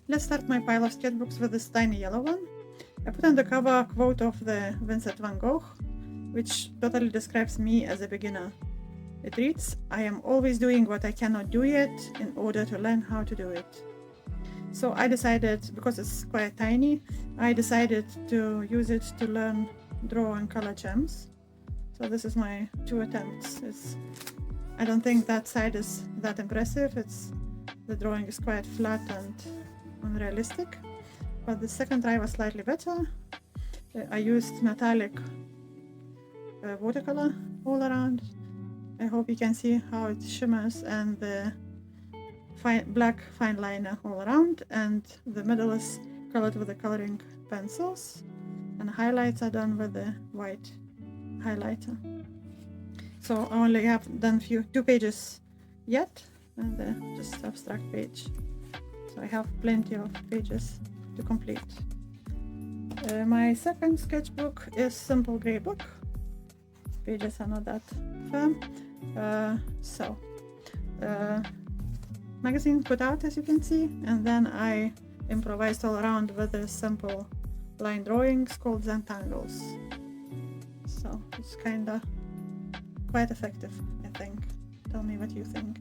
let's start my pile of sketchbooks with this tiny yellow one. I put on the cover a quote of the Vincent van Gogh, which totally describes me as a beginner. It reads, "I am always doing what I cannot do yet in order to learn how to do it." So I decided, because it's quite tiny, I decided to use it to learn draw and color gems. So this is my 2 attempts. I don't think that side is that impressive. The drawing is quite flat and unrealistic, but the second try was slightly better. I used metallic watercolor all around. I hope you can see how it shimmers, and the black fine liner all around, and the middle is colored with the coloring pencils, and highlights are done with the white highlighter. So I only have done 2 pages yet, and just abstract page. So I have plenty of pages to complete. My second sketchbook is simple gray book. Pages are not that firm. Magazine put out, as you can see, and then I improvised all around with the simple line drawings called zentangles. So it's kinda quite effective, I think. Tell me what you think.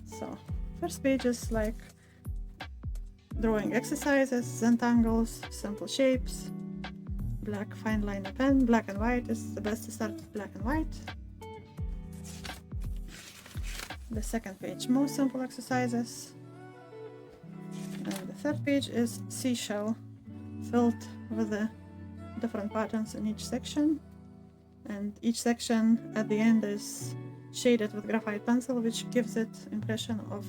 So first page is like drawing exercises, zentangles, simple shapes, black fine liner pen. Black and white is the best to start with, black and white. The second page, more simple exercises. And the third page is seashell, filled with the different patterns in each section. And each section at the end is shaded with graphite pencil, which gives it impression of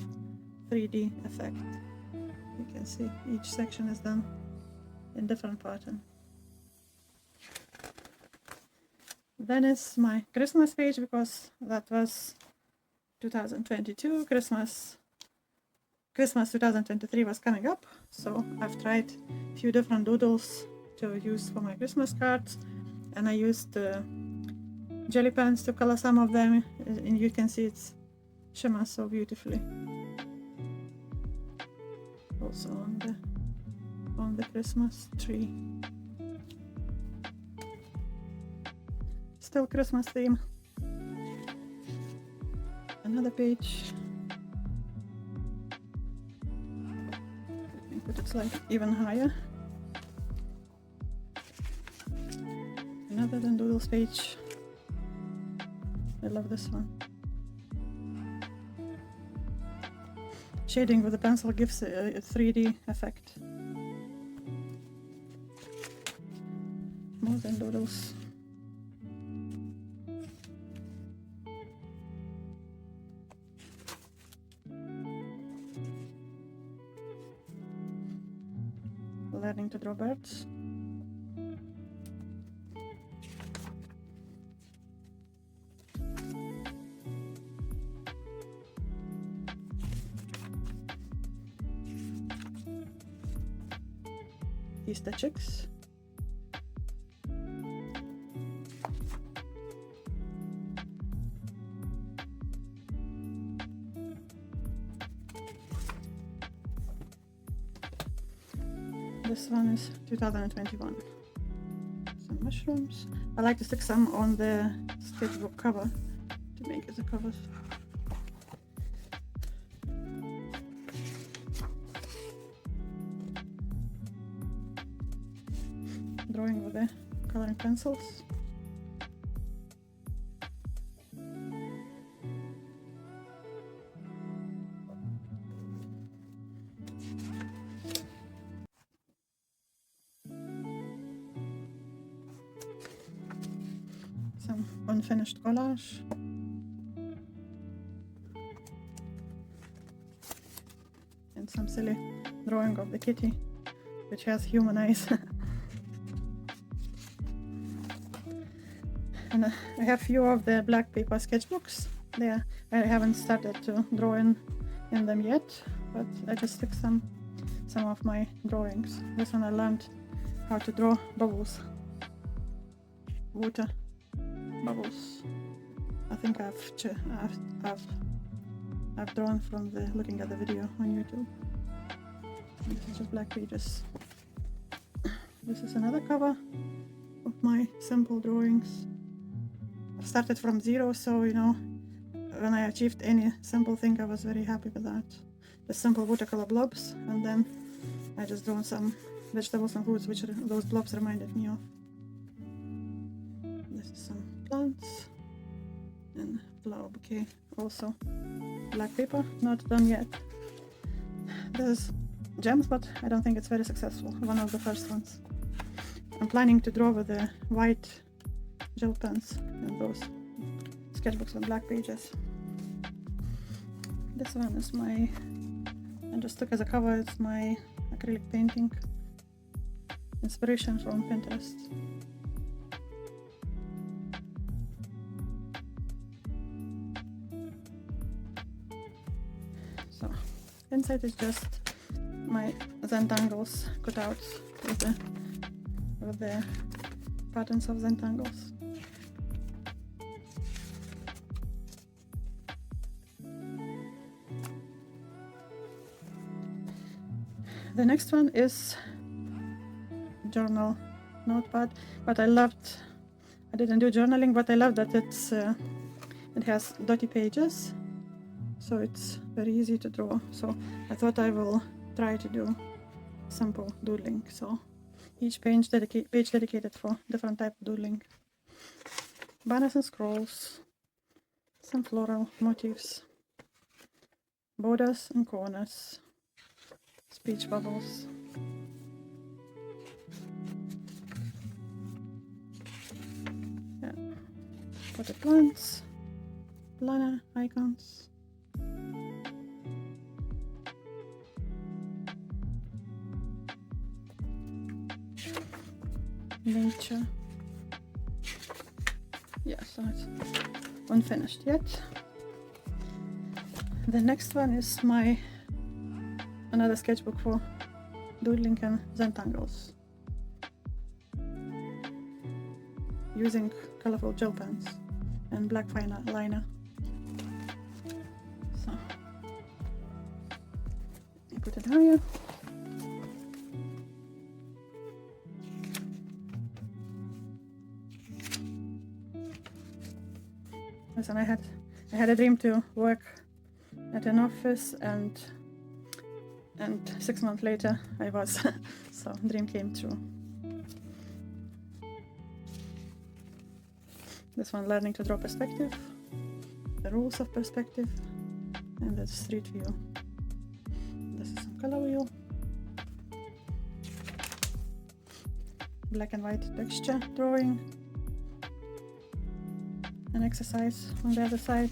3D effect. You can see each section is done in different pattern. Then is my Christmas page, because that was 2022. Christmas 2023 was coming up, so I've tried a few different doodles to use for my Christmas cards, and I used jelly pens to color some of them, and you can see it's shimmers so beautifully. Also on the Christmas tree. Still Christmas theme. Another page. Let me put it like even higher. Another doodles page. I love this one. Shading with the pencil gives a 3D effect. More than doodles. Learning to draw birds. Easter chicks. This one is 2021. Some mushrooms. I like to stick some on the sketchbook cover to make it the covers. Drawing with the coloring pencils. Some unfinished collage. And some silly drawing of the kitty, which has human eyes. And I have few of the black paper sketchbooks there. I haven't started to draw in them yet, but I just took some of my drawings. This one I learned how to draw bubbles, water bubbles. I think I've drawn from looking at the video on YouTube. This is just black pages. This is another cover of my simple drawings. I started from zero, so you know, when I achieved any simple thing, I was very happy with that. The simple watercolor blobs, and then I just drawn some vegetables and fruits, which those blobs reminded me of. This is some plants and flower bouquet. Also black paper, not done yet. This is gems, but I don't think it's very successful. One of the first ones. I'm planning to draw with the white gel pens and those sketchbooks on black pages. This one is I just took as a cover, it's my acrylic painting. Inspiration from Pinterest. So, inside is just my zentangles cutouts with the patterns of zentangles. The next one is journal notepad, but I didn't do journaling, but I love that it has dotty pages, so it's very easy to draw. So I thought I will try to do simple doodling. So each page dedicated for different type of doodling. Banners and scrolls, some floral motifs, borders and corners, speech bubbles. Yeah. Potted plants, planner icons. Nature. Yeah, so it's unfinished yet. The next one is another sketchbook for doodling and zentangles, using colorful gel pens and black fine liner. So you put it here. Listen, I had a dream to work at an office, and 6 months later I was. So dream came true. This one, learning to draw perspective, the rules of perspective, and the street view. This is some color wheel, black and white texture drawing, an exercise on the other side,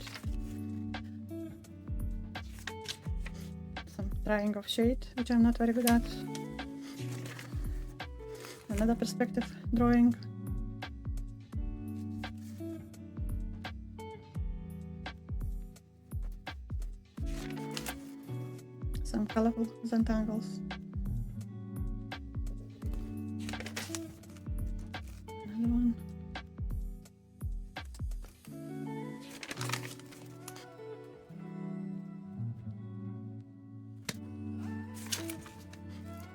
some trying of shade, which I'm not very good at, another perspective drawing, some colorful zentangles, another one,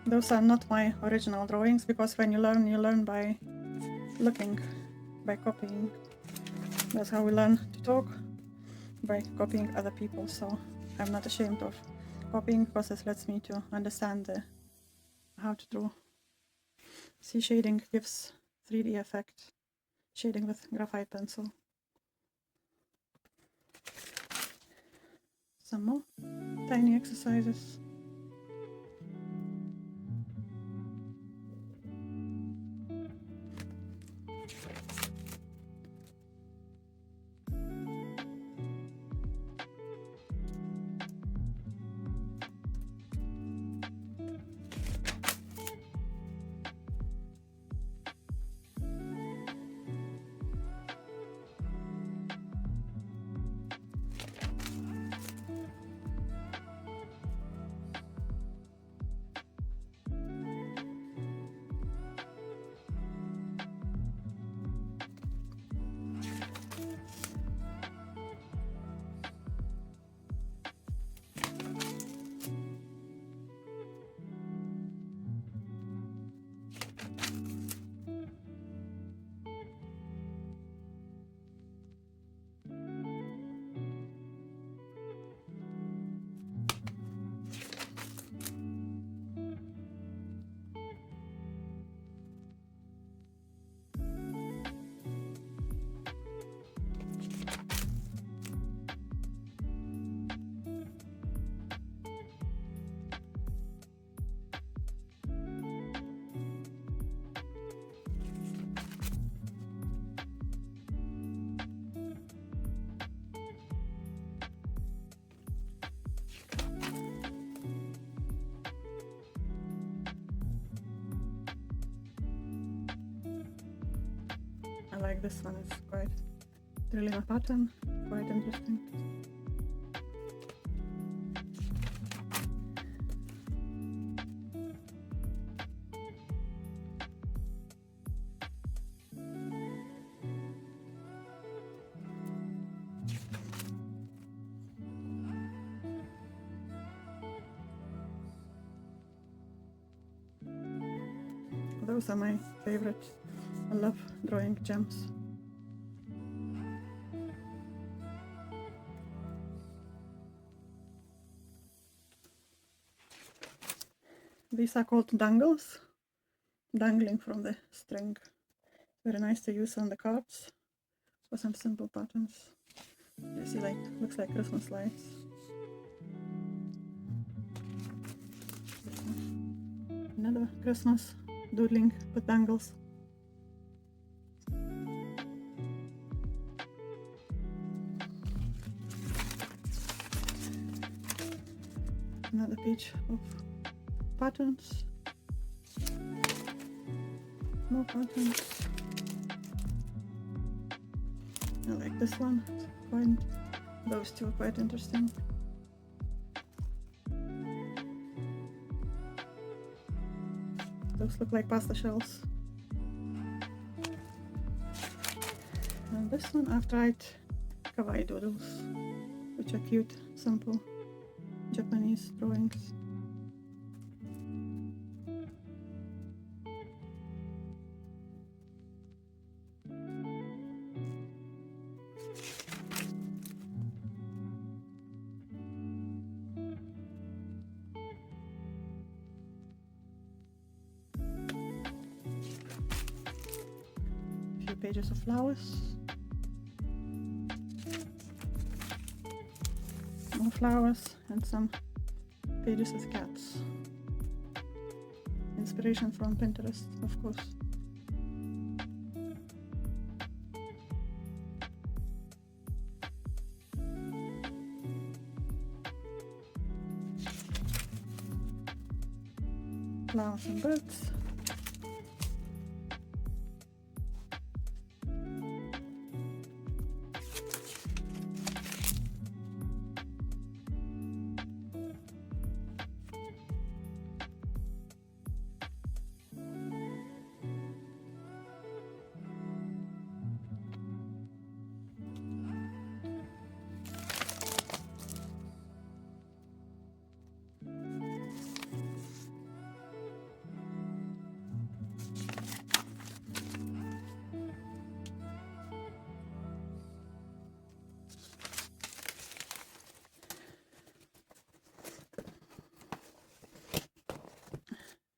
those are not my original drawings, because when you learn by looking, by copying. That's how we learn to talk, by copying other people. So I'm not ashamed of copying, because it lets me to understand how to draw. See, shading gives 3D effect, shading with graphite pencil. Some more tiny exercises. like this one. It's quite drilling a pattern, quite interesting. Those are my favorite. I love drawing gems. These are called dangles, dangling from the string. Very nice to use on the cards for some simple patterns. You see, like, looks like Christmas lights. Another Christmas doodling with dangles. Another page of patterns. More patterns. I like this one. Those two are quite interesting. Those look like pasta shells. And this one I've tried kawaii doodles, which are cute, simple Japanese drawings. Pages of flowers. More flowers and some pages with cats. Inspiration from Pinterest, of course. Flowers and birds.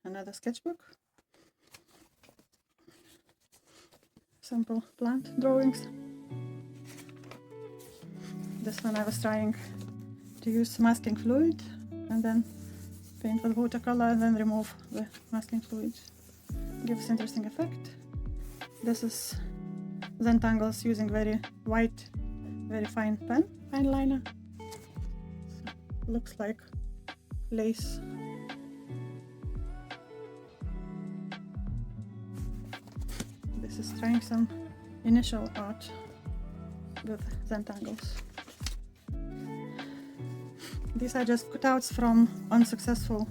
Another sketchbook. Simple plant drawings. This one I was trying to use masking fluid and then paint with watercolor and then remove the masking fluid. Gives interesting effect. This is zentangles using very white, very fine pen, fine liner. So, looks like lace. This is trying some initial art with zentangles. These are just cutouts from unsuccessful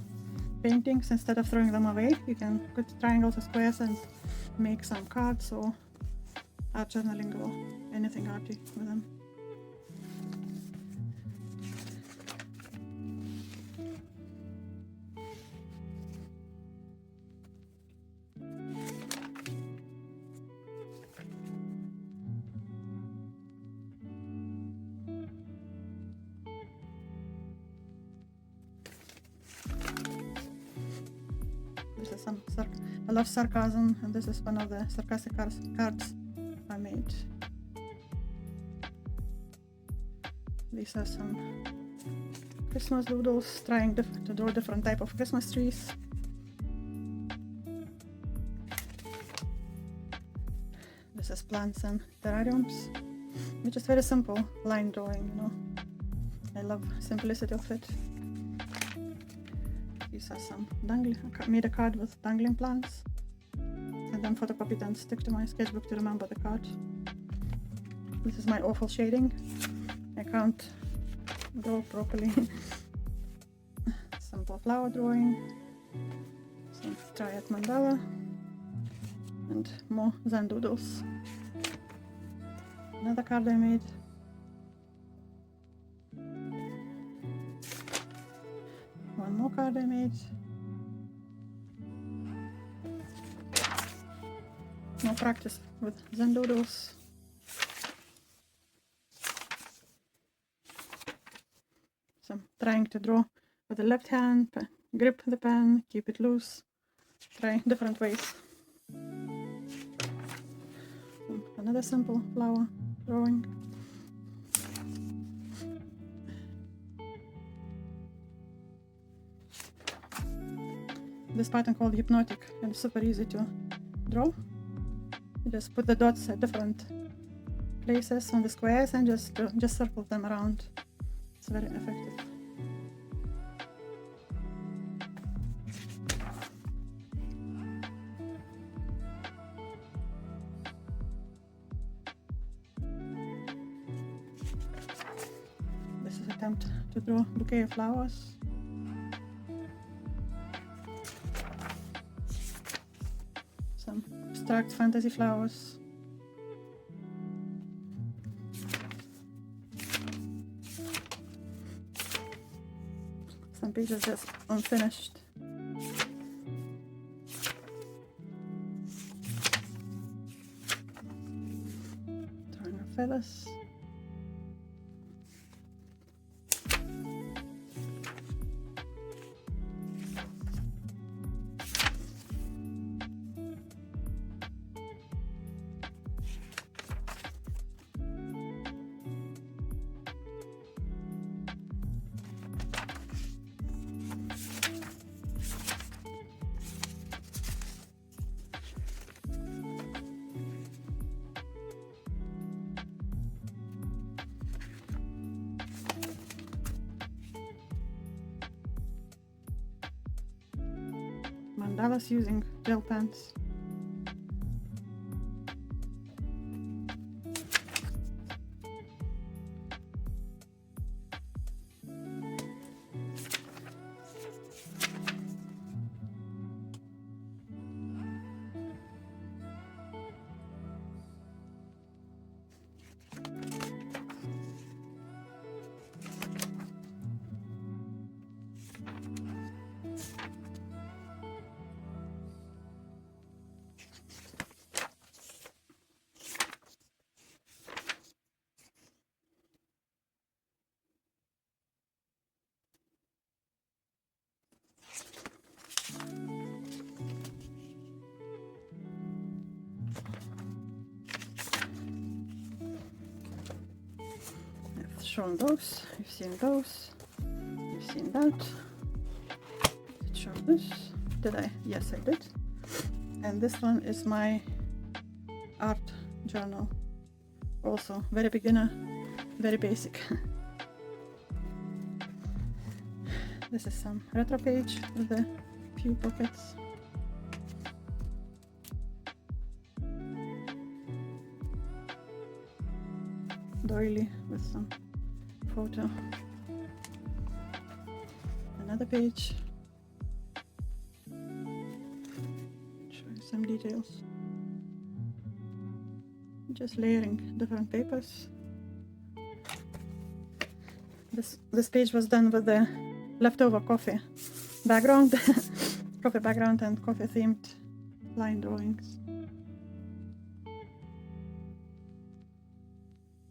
paintings. Instead of throwing them away, you can cut triangles or squares and make some cards or art journaling or anything arty with them. This is some I love sarcasm, and this is one of the sarcastic cards I made. These are some Christmas doodles, trying to draw different type of Christmas trees. This is plants and terrariums, which is very simple line drawing, you know. I love simplicity of it. These are some dangling, I made a card with dangling plants. And then photocopy it and stick to my sketchbook to remember the card. This is my awful shading. I can't draw properly. Simple flower drawing, some triad mandala, and more zen doodles. Another card I made. One more card I made. More practice with zen doodles. So I'm trying to draw with the left hand, grip the pen, keep it loose, try different ways. Another simple flower drawing. This pattern called hypnotic and it's super easy to draw. You just put the dots at different places on the squares and just circle them around. It's very effective. This is an attempt to draw a bouquet of flowers. Some abstract fantasy flowers. Some pieces just unfinished. Drawing of feathers. Mandalas using gel pens. Shown those, you've seen those, you've seen that. Did I show this? Did I? Yes, I did. And this one is my art journal. Also very beginner, very basic. This is some retro page with a few pockets. Doily with some photo. Another page showing some details. Just layering different papers. This page was done with the leftover coffee background, coffee background and coffee themed line drawings.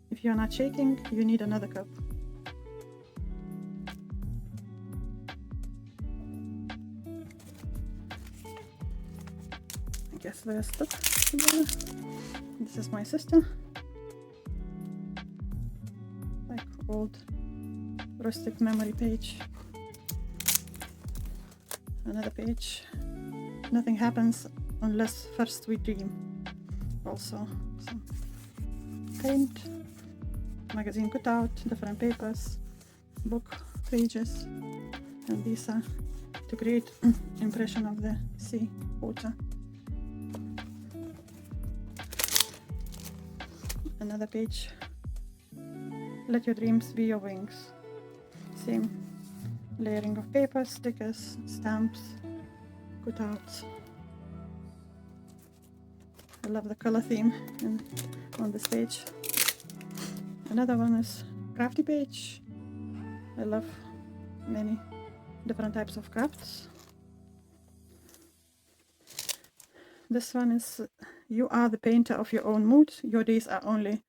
If you're not shaking, you need another cup. I guess they're stuck together. This is my sister. Like old rustic memory page. Another page. Nothing happens unless first we dream. Also some paint. Magazine cutout, different papers, book pages, and these are to create impression of the sea, water. Another page. Let your dreams be your wings. Same layering of paper, stickers, stamps, cutouts. I love the color theme on this page. Another one is crafty page. I love many different types of crafts. This one is you are the painter of your own mood. Your days are only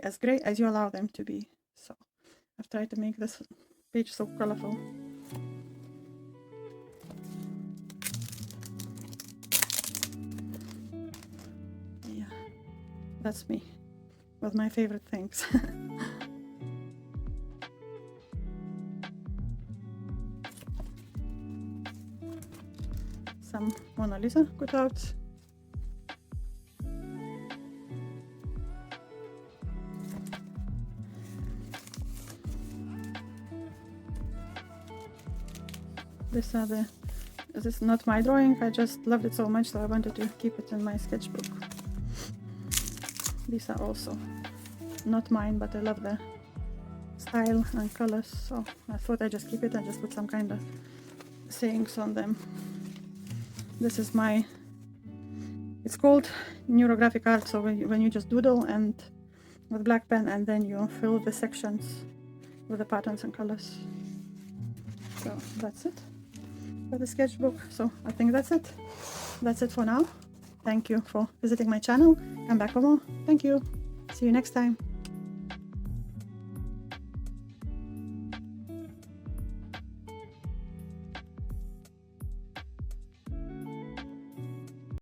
as great as you allow them to be. So I've tried to make this page so colorful. Yeah, that's me with my favorite things. Some Mona Lisa cutouts. This is not my drawing, I just loved it so much so I wanted to keep it in my sketchbook. These are also not mine, but I love the style and colors, so I thought I'd just keep it and just put some kind of sayings on them. This is it's called neurographic art, so when you just doodle and with black pen and then you fill the sections with the patterns and colors. So that's it for the sketchbook. So I think that's it for now. Thank you for visiting my channel. Come back for more. Thank you. See you next time.